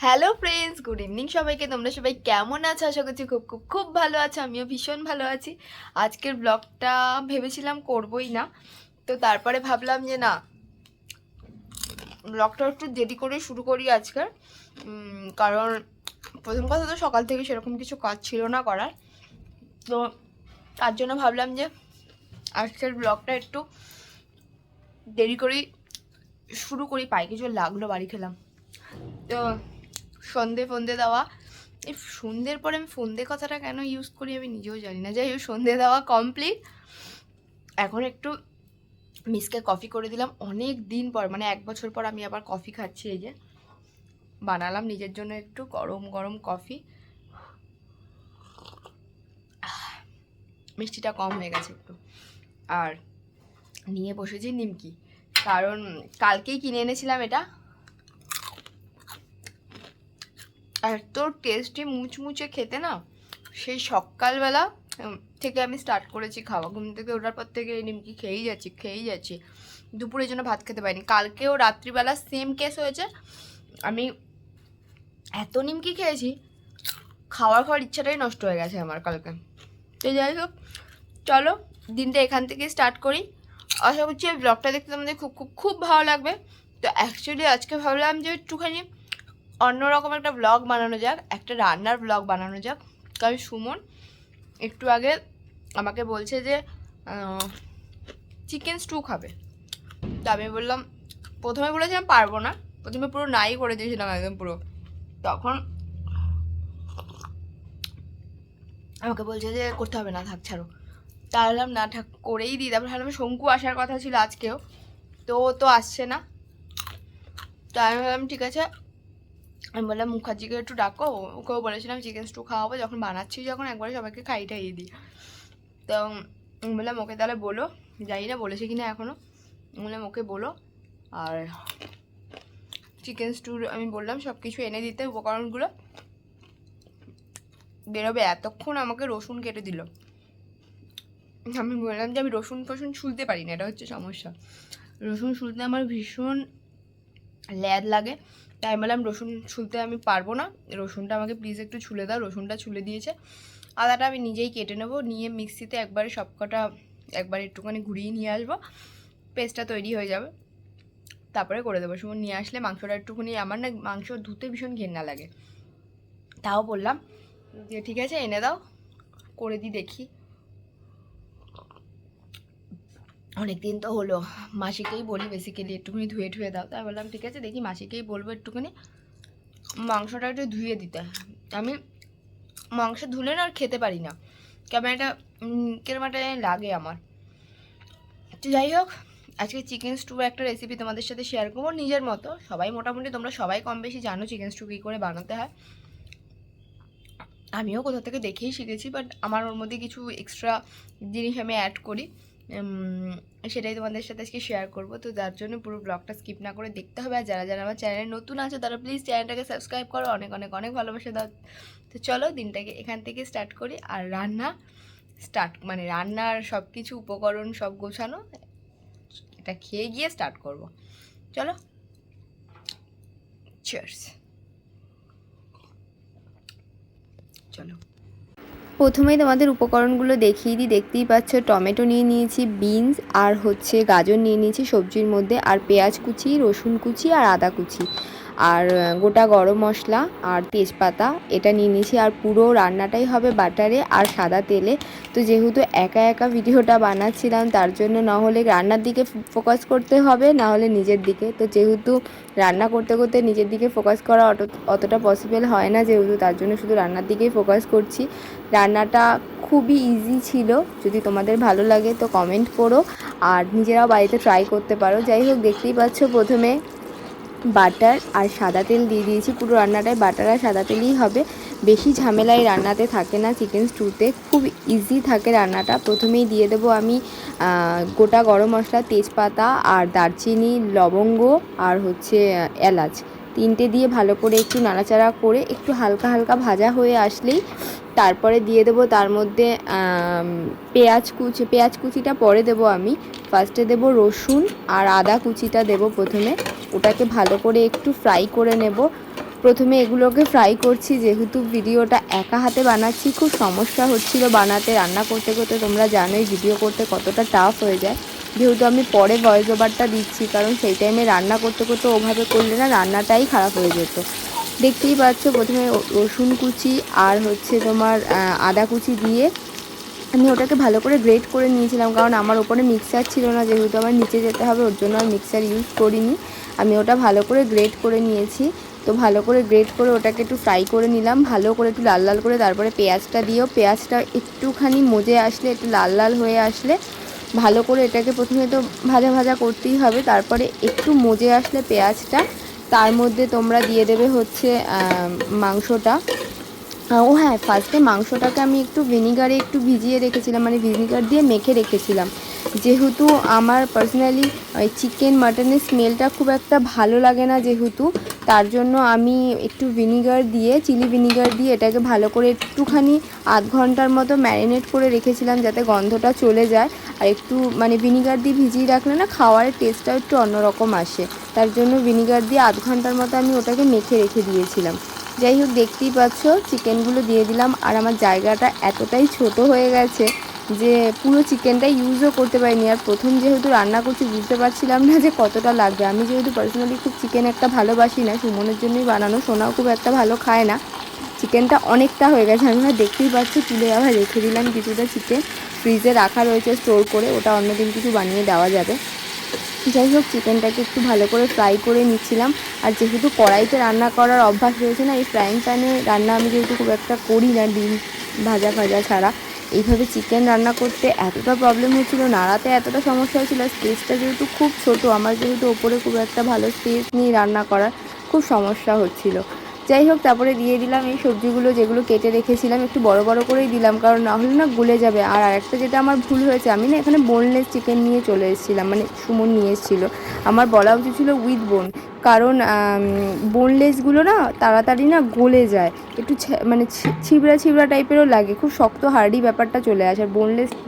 Hello friends, good evening সবাইকে। তোমরা সবাই কেমন আছো? আশা করছি খুব খুব খুব ভালো আছো। আমিও ভীষণ ভালো আছি। আজকের ব্লগটা ভেবেছিলাম করবই না, তো তারপরে ভাবলাম যে না, ব্লগটা একটু দেরি করে শুরু করি আজকের। কারণ প্রথম কথা তো সকাল থেকে সেরকম কিছু কাজ ছিল না করার, তো তার জন্য ভাবলাম যে আজকের ব্লগটা একটু দেরি করেই শুরু করি। পায়ে কিছু লাগলো, বাড়ি খেলাম তো। সন্ধে দেওয়া, এই সন্ধ্যের পরে আমি সন্ধে কথাটা কেন ইউজ করি আমি নিজেও জানি না। যাই হোক, সন্ধে দেওয়া কমপ্লিট। এখন একটু মিসকে কফি করে দিলাম। অনেক দিন পর, মানে 1 বছর পর আমি আবার কফি খাচ্ছি। এই যে বানালাম নিজের জন্য একটু গরম গরম কফি। মিষ্টিটা কম হয়ে গেছে একটু। আর নিয়ে বসেছি নিমকি, কারণ কালকেই কিনে এনেছিলাম এটা। এত টেস্টি মুচমুচে খেতে না, সেই সকালবেলা থেকে আমি স্টার্ট করেছি খাওয়া। ঘুম থেকে ওঠার পর থেকে এই নিমকি খেয়েই যাচ্ছি। দুপুরের জন্য ভাত খেতে পারিনি। কালকেও রাত্রিবেলা সেম কেস হয়েছে। আমি এত নিমকি খেয়েছি, খাওয়ার ইচ্ছাটাই নষ্ট হয়ে গেছে আমার কালকে। তো যাই হোক, চলো দিনটা এখান থেকে স্টার্ট করি। আশা করছি এই ব্লগটা দেখতে তোমাদের খুব খুব খুব ভালো লাগবে। তো অ্যাকচুয়ালি আজকে ভাবলাম যে একটুখানি অন্যরকম একটা ব্লগ বানানো যাক, একটা রান্নার ব্লগ বানানো যাক। কারণ সুমন একটু আগে আমাকে বলছে যে চিকেন স্টু খাবে। তো আমি বললাম, প্রথমে বলেছিলাম পারবো না, প্রথমে পুরো নাই করে দিয়েছিলাম একদম পুরো। তখন আমাকে বলছে যে করতে হবে না, থাক ছাড়ো। তা বললাম না, থাক করেই দিই। তারপর ভাবলাম শঙ্কু আসার কথা ছিল আজকেও, তো ও তো আসছে না। তো আমি বললাম ঠিক আছে, আমি বললাম মুখার্জিকে একটু ডাকো, ওকেও বলেছিলাম চিকেন স্টু খাওয়াবো, যখন বানাচ্ছি যখন একবারে সবাইকে খাইয়ে দিই। তো আমি বললাম ওকে তাহলে বলো, জানি না বলেছে কিনা এখনও। বললাম ওকে বলো, আর চিকেন স্টুর আমি বললাম সব কিছু এনে দিতে, উপকরণগুলো বেরোবে। এতক্ষণ আমাকে রসুন কেটে দিল। আমি বললাম যে আমি রসুন ছুলতে পারি না, এটা হচ্ছে সমস্যা। রসুন ছুলতে আমার ভীষণ ল্যাদ লাগে। তাই বললাম রসুন ছুলতে আমি পারবো না, রসুনটা আমাকে প্লিজ একটু ছুলে দাও। রসুনটা ছুলে দিয়েছে। আদাটা আমি নিজেই কেটে নেবো, নিয়ে মিক্সিতে একবারে সবকটা একবার একটুখানি ঘুরিয়ে নিয়ে আসবো, পেস্টটা তৈরি হয়ে যাবে। তারপরে করে দেবো। সুমন নিয়ে আসলে মাংসটা একটুখানি, আমার না মাংস ধুতে ভীষণ ঘেন্না লাগে, তাও বললাম যে ঠিক আছে এনে দাও, করে দিই দেখি। অনেক দিন তো হলো, মাসিকেই বলি বেসিক্যালি একটুখানি ধুয়ে দাও। তাই বললাম ঠিক আছে দেখি, মাসিকেই বলবো একটুখানি মাংসটা একটু ধুয়ে দিতে। আমি মাংস ধুলে না আর খেতে পারি না, কেমন একটা কিরম একটা লাগে আমার। তো যাই হোক, আজকে চিকেন স্টুর একটা রেসিপি তোমাদের সাথে শেয়ার করবো নিজের মতো। সবাই মোটামুটি তোমরা সবাই কম বেশি জানো চিকেন স্টু কী করে বানাতে হয়। আমিও কোথা থেকে দেখেই শিখেছি, বাট আমার ওর মধ্যে কিছু এক্সট্রা জিনিস আমি অ্যাড করি, সেটাই তোমাদের সাথে আজকে শেয়ার করবো। তো যার জন্য পুরো ব্লগটা স্কিপ না করে দেখতে হবে। আর যারা যারা আমার চ্যানেলে নতুন আছে তারা প্লিজ চ্যানেলটাকে সাবস্ক্রাইব করো, অনেক অনেক অনেক ভালোবাসা দাও। তো চলো দিনটাকে এখান থেকে স্টার্ট করি। আর মানে রান্নার সব কিছু উপকরণ সব গোছানো, এটা খেয়ে গিয়ে স্টার্ট করব। চলো, চিয়ার্স। চলো, প্রথমেই তোমাদের উপকরণগুলো দেখিয়ে দিই। দেখতেই পাচ্ছ টমেটো নিয়ে নিয়েছি, বিনস আর হচ্ছে গাজর নিয়ে নিয়েছি সবজির মধ্যে, আর পেঁয়াজ কুচি, রসুন কুচি আর আদা কুচি, আর গোটা গরম মশলা আর তেজপাতা এটা নিয়ে নিয়েছি। আর পুরো রান্নাটাই হবে বাটারে আর সাদা তেলে। তো যেহেতু একা একা ভিডিওটা বানাচ্ছিলাম, তার জন্য না হলে রান্নার দিকে ফোকাস করতে হবে, না হলে নিজের দিকে। তো যেহেতু রান্না করতে করতে নিজের দিকে ফোকাস করা অতটা পসিবল হয় না, যেহেতু তার জন্য শুধু রান্নার দিকেই ফোকাস করছি। রান্নাটা খুবই ইজি ছিল, যদি তোমাদের ভালো লাগে তো কমেন্ট করো, আর নিজেরাও বাড়িতে ট্রাই করতে পারো। যাই হোক, দেখতেই পাচ্ছ প্রথমে বাটার আর সাদা তেল দিয়ে দিয়েছি। পুরো রান্নাটায় বাটার আর সাদা তেলই হবে, বেশি ঝামেলা এই রান্নাতে থাকে না। চিকেন স্টুতে খুব ইজি থাকে রান্নাটা। প্রথমেই দিয়ে দেবো আমি গোটা গরম মশলা, তেজপাতা আর দারচিনি, লবঙ্গ আর হচ্ছে এলাচ, তিনটে দিয়ে ভালো করে একটু নাড়াচাড়া করে একটু হালকা হালকা ভাজা হয়ে আসলেই তারপরে দিয়ে দেবো তার মধ্যে পেঁয়াজ কুচিটা পরে দেবো আমি। ফার্স্টে দেবো রসুন আর আদা কুচিটা দেবো প্রথমে। ওটাকে ভালো করে একটু ফ্রাই করে নেব। প্রথমে এগুলোকে ফ্রাই করছি, যেহেতু ভিডিওটা একা হাতে বানাচ্ছি খুব সমস্যা হচ্ছিল বানাতে। রান্না করতে করতে তোমরা জানোই ভিডিও করতে কতটা টাফ হয়ে যায়, যেহেতু আমি পরে ভয়েস ওভারটা দিচ্ছি, কারণ সেই টাইমে রান্না করতে করতে ওভাবে করলে না রান্নাটাই খারাপ হয়ে যেত। দেখতেই পাচ্ছ প্রথমে রসুন কুচি আর হচ্ছে তোমার আদা কুচি দিয়ে আমি ওটাকে ভালো করে গ্রেট করে নিয়েছিলাম, কারণ আমার ওপরে মিক্সার ছিল না, যেহেতু আমার নিচে যেতে হবে ওর জন্য আর মিক্সার ইউজ করিনি। আমি ওটা ভালো করে গ্রেট করে নিয়েছি। তো ভালো করে গ্রেট করে ওটাকে একটু ফ্রাই করে নিলাম ভালো করে, একটু লাল লাল করে। তারপরে পেঁয়াজটা দিয়েও পেঁয়াজটা একটুখানি মজে আসলে, একটু লাল লাল হয়ে আসলে ভালো করে এটাকে প্রথমে তো ভাজা ভাজা করতেই হবে। তারপরে একটু মজে আসলে পেঁয়াজটা, তার মধ্যে তোমরা দিয়ে দেবে হচ্ছে মাংসটা। ও হ্যাঁ, ফার্স্টে মাংসটাকে আমি একটু ভিনিগারে একটু ভিজিয়ে রেখেছিলাম, মানে ভিনিগার দিয়ে মেখে রেখেছিলাম, যেহেতু আমার পার্সোনালি ওই চিকেন মাটনের স্মেলটা খুব একটা ভালো লাগে না, যেহেতু তার জন্য আমি একটু ভিনিগার দিয়ে, চিলি ভিনিগার দিয়ে এটাকে ভালো করে একটুখানি আধ ঘন্টার মতো ম্যারিনেট করে রেখেছিলাম, যাতে গন্ধটা চলে যায়। আর একটু মানে ভিনিগার দিয়ে ভিজিয়ে রাখলে না খাওয়ারের টেস্টটাও একটু অন্যরকম আসে, তার জন্য ভিনিগার দিয়ে আধ ঘন্টার মতো আমি ওটাকে মেখে রেখে দিয়েছিলাম। যাই হোক, দেখতেই পাচ্ছ চিকেনগুলো দিয়ে দিলাম। আর আমার জায়গাটা এতটাই ছোট হয়ে গেছে যে পুরো চিকেনটা ইউজও করতে পারিনি। আর প্রথম যেহেতু রান্না করছি বুঝতে পারছিলাম না যে কতটা লাগবে। আমি যেহেতু পার্সোনালি খুব চিকেন একটা ভালোবাসি না, সুমনের জন্যই বানানো, সোনাও খুব একটা ভালো খায় না, চিকেনটা অনেকটা হয়ে গেছে। আমি দেখতেই পাচ্ছি তুলে আবার রেখে দিলাম কিছুটা চিকেন, ফ্রিজে রাখা রয়েছে স্টোর করে, ওটা অন্যদিন কিছু বানিয়ে দেওয়া যাবে। যাই হোক, চিকেনটাকে একটু ভালো করে ফ্রাই করে নিচ্ছিলাম। আর যেহেতু কড়াইতে রান্না করার অভ্যাস রয়েছে না, এই ফ্রাইং প্যানে রান্না আমি যেহেতু খুব একটা করি না, ডিম ভাজা ভাজা ছাড়া, এইভাবে চিকেন রান্না করতে এতটা প্রবলেম হচ্ছিলো, নাড়াতে এতটা সমস্যা হচ্ছিলো। স্পেসটা যেহেতু খুব ছোট, আমার যেহেতু ওপরে খুব একটা ভালো স্পেস নিয়ে রান্না করার খুব সমস্যা হচ্ছিলো। যাই হোক, তারপরে দিয়ে দিলাম এই সবজিগুলো যেগুলো কেটে রেখেছিলাম, একটু বড় বড় করেই দিলাম, কারণ না হলে না গলে যাবে। আর আরেকটা যেটা আমার ভুল হয়েছে, আমি না এখানে বোনলেস চিকেন নিয়ে চলে এসেছিলাম, মানে সুমন নিয়ে এসেছিলো, আমার বলা উচিত ছিল উইথ বোন, কারণ বোনলেসগুলো না তাড়াতাড়ি না গলে যায়, একটু মানে ছিবড়া ছিবড়া টাইপেরও লাগে, খুব শক্ত হার্ডি ব্যাপারটা চলে আসে। আর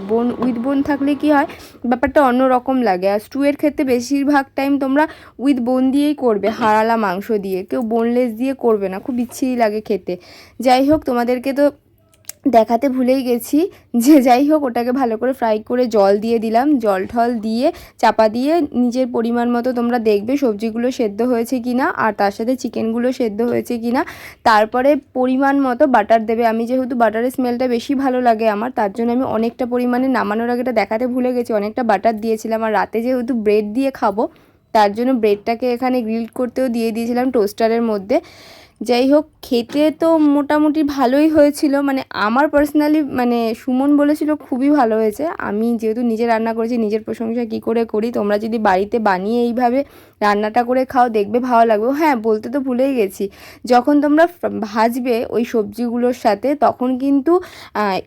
বোন উইথ বোন থাকলে কি হয়, ব্যাপারটা অন্য রকম লাগে। আর স্টুয়ের ক্ষেত্রে বেশিরভাগ টাইম তোমরা উইথ বোন দিয়েই করবে, হাড়ালা মাংস দিয়ে, কেউ বোনলেস দিয়ে করবে না, খুব ইচ্ছেই লাগে খেতে। যাই হোক, তোমাদেরকে তো দেখাতে ভুলেই গেছি যে যাই হোক, ওটাকে ভালো করে ফ্রাই করে জল দিয়ে দিলাম, জল ঠল দিয়ে চাপা দিয়ে নিজের পরিমাণ মতো তোমরা দেখবে সবজিগুলো সেদ্ধ হয়েছে কিনা, আর তার সাথে চিকেনগুলো সেদ্ধ হয়েছে কিনা। তারপরে পরিমাণ মতো বাটার দেবে। আমি যেহেতু বাটারের স্মেলটা বেশি ভালো লাগে আমার, তার জন্য আমি অনেকটা পরিমাণে, নামানোর আগে এটা দেখাতে ভুলে গেছি, অনেকটা বাটার দিয়েছিলাম। আর রাতে যেহেতু ব্রেড দিয়ে খাবো, তার জন্য ব্রেডটাকে এখানে গ্রিল করতেও দিয়ে দিয়েছিলাম টোস্টারের মধ্যে। যাই হোক, খেতে তো মোটামুটি ভালোই হয়েছিল, মানে আমার পার্সোনালি, মানে সুমন বলেছিল খুবই ভালো হয়েছে। আমি যেহেতু নিজে রান্না করেছি, নিজের প্রশংসা কী করে করি, তোমরা যদি বাড়িতে বানিয়ে এইভাবে রান্নাটা করে খাও দেখবে ভালো লাগবে। হ্যাঁ, বলতে তো ভুলেই গেছি, যখন তোমরা ভাজবে ওই সবজিগুলোর সাথে, তখন কিন্তু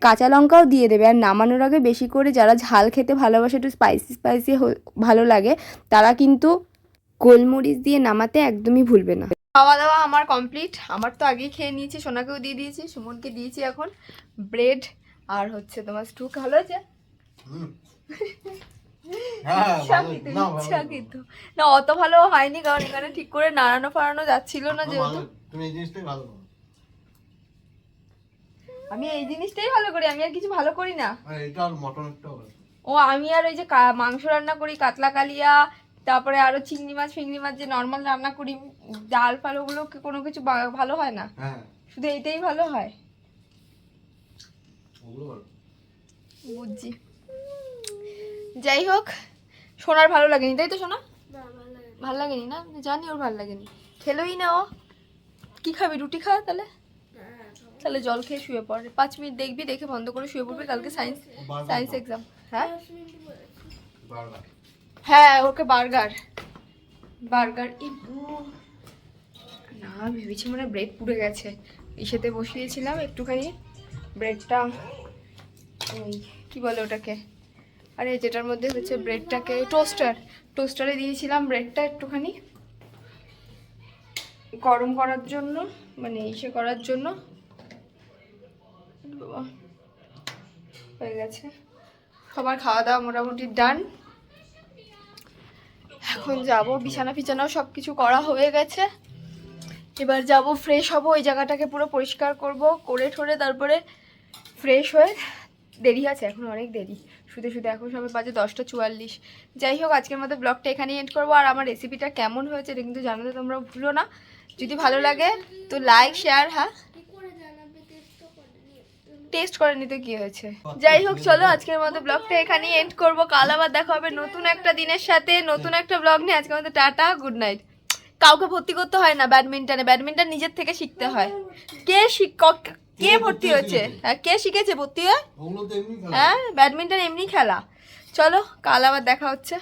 কাঁচা লঙ্কাও দিয়ে দেবে। আর নামানোর আগে বেশি করে যারা ঝাল খেতে ভালোবাসে, একটু স্পাইসি স্পাইসি ভালো লাগে, তারা কিন্তু গোলমরিচ দিয়ে নামাতে একদমই ভুলবে না। খাওয়া দাওয়া আমার কমপ্লিট, আমার তো আগেই খেয়ে নিয়েছি, সোনাকেও দিয়ে দিয়েছি, সুমনকে দিয়েছি। এখন ব্রেড আর হচ্ছে তোমার স্টু। ভালো আছে না, অত ভালো হয়নি, কারণ এখানে ঠিক করে নাড়ানো ফাড়ানো যাচ্ছিল না, যেহেতু আমি এই জিনিসটাই ভালো করি, আমি আর কিছু ভালো করি না। ও আমি আর ওই যে মাংস রান্না করি, কাতলা কালিয়া, তারপরে আরো চিংড়ি মাছ ফিংড়ি মাছ যে নর্মাল রান্না করি, ডাল ফাল, ওগুলো কোনো কিছু ভালো হয় না, শুধু এইটাই ভালো হয়। বুঝছি। যাই হোক, সোনার ভালো লাগেনি তাই তো? সোনা ভালো লাগেনি না? জানি ওর ভালো লাগেনি, খেলোই না ও। কি খাবি, রুটি খা তাহলে? তাহলে জল খেয়ে শুয়ে পড়, 5 মিনিট দেখবি, দেখে বন্ধ করে শুয়ে পড়বি, কালকে সায়েন্স এক্সাম। হ্যাঁ হ্যাঁ, ওকে বার্গার না, ভেবেছি মানে ব্রেড পুড়ে গেছে, ইসেতে বসিয়েছিলাম একটুখানি ব্রেডটা, ওই কী বলে ওটাকে, আরে যেটার মধ্যে হচ্ছে ব্রেডটাকে, টোস্টারে দিয়েছিলাম ব্রেডটা একটুখানি গরম করার জন্য, মানে ইসে করার জন্য। হয়ে গেছে, সবার খাওয়া দাওয়া মোটামুটি ডান। এখন যাব, বিছানা ফিছানাও সব কিছু করা হয়ে গেছে, এবার যাব ফ্রেশ হব, ওই জায়গাটাকে পুরো পরিষ্কার করব, করে ঠরে তারপরে ফ্রেশ হয়ে, দেরি আছে এখন, অনেক দেরি, শুধু শুধু এখন সবাই বাজে 10:44। যাই হোক, আজকের মতো ব্লগটা এখানেই এন্ড করবো। আর আমার রেসিপিটা কেমন হয়েছে এটা কিন্তু জানাতে তোমরা ভুলো না। যদি ভালো লাগে তো লাইক শেয়ার, হ্যাঁ টেস্ট করে নিতে কি হয়েছে। যাই হোক চলো, আজকের মতো ব্লগটা এখানেই এন্ড করবো। কাল আবার দেখা হবে নতুন একটা দিনের সাথে, নতুন একটা ব্লগ নিয়ে। আজকের মতো টাটা, গুড নাইট। কাউকে ভর্তি করতে হয় না ব্যাডমিন্টনে, ব্যাডমিন্টন নিজের থেকে শিখতে হয়। কে ভর্তি হয়েছে? হ্যাঁ, কে শিখেছে ভর্তি হয়ে? হ্যাঁ, ব্যাডমিন্টন এমনি খেলা। চলো, কাল আবার দেখা হচ্ছে।